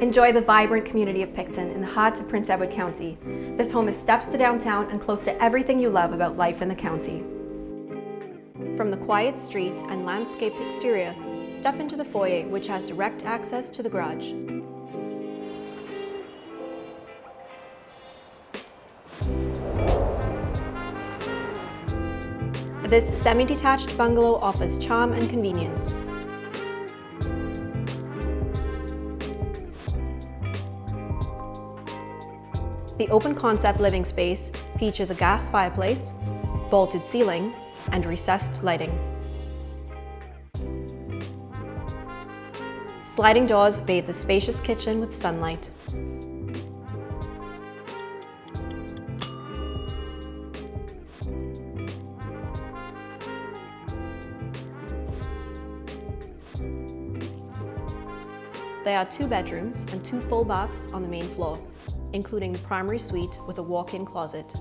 Enjoy the vibrant community of Picton in the heart of Prince Edward County. This home is steps to downtown and close to everything you love about life in the county. From the quiet street and landscaped exterior, step into the foyer, which has direct access to the garage. This semi-detached bungalow offers charm and convenience. The open-concept living space features a gas fireplace, vaulted ceiling, and recessed lighting. Sliding doors bathe the spacious kitchen with sunlight. There are 2 bedrooms and 2 full baths on the main floor, including the primary suite with a walk-in closet.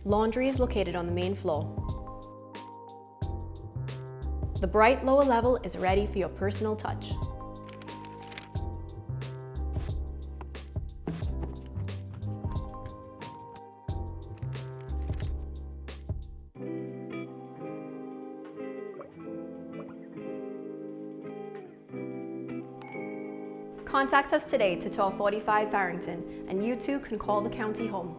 Laundry is located on the main floor. The bright lower level is ready for your personal touch. Contact us today to tour 45 Farrington, and you too can call the county home.